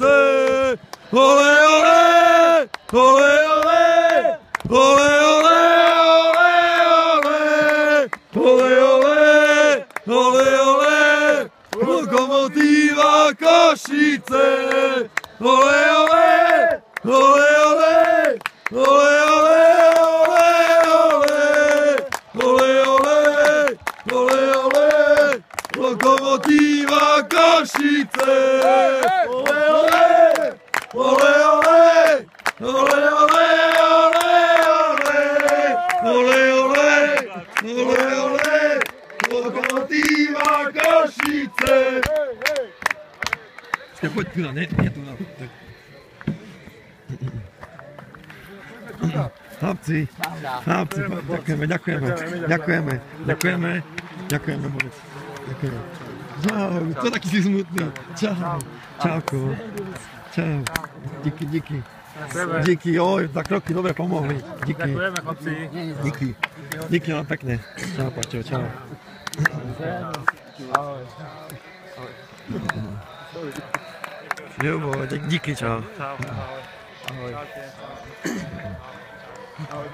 Košice! Ole, ole! Ole, ole! Ole, ole! Ole, ole! Ole, ole! Lokomotíva Košice! Ole, ole! Ole, ole! Ole, ole! Ole, ole! Ole, ole! Lokomotíva Košice! Ole, ole! Ole, ole! Ole, ole! Ole, ole! Ole, ole! Lokomotíva Košice! Poď tu na, ne tu na. Chlapci, ďakujeme, Borec. Ďakujeme. Čau, to taký si smutný. Čauko. Čau. Díky, oj, tak roky dobre pomohli. Díky. Ďakujeme, chlapci. Díky vám pekne. Čau, Paťo, čau. Jubo, díky, čau. Ahoj. Ahoj.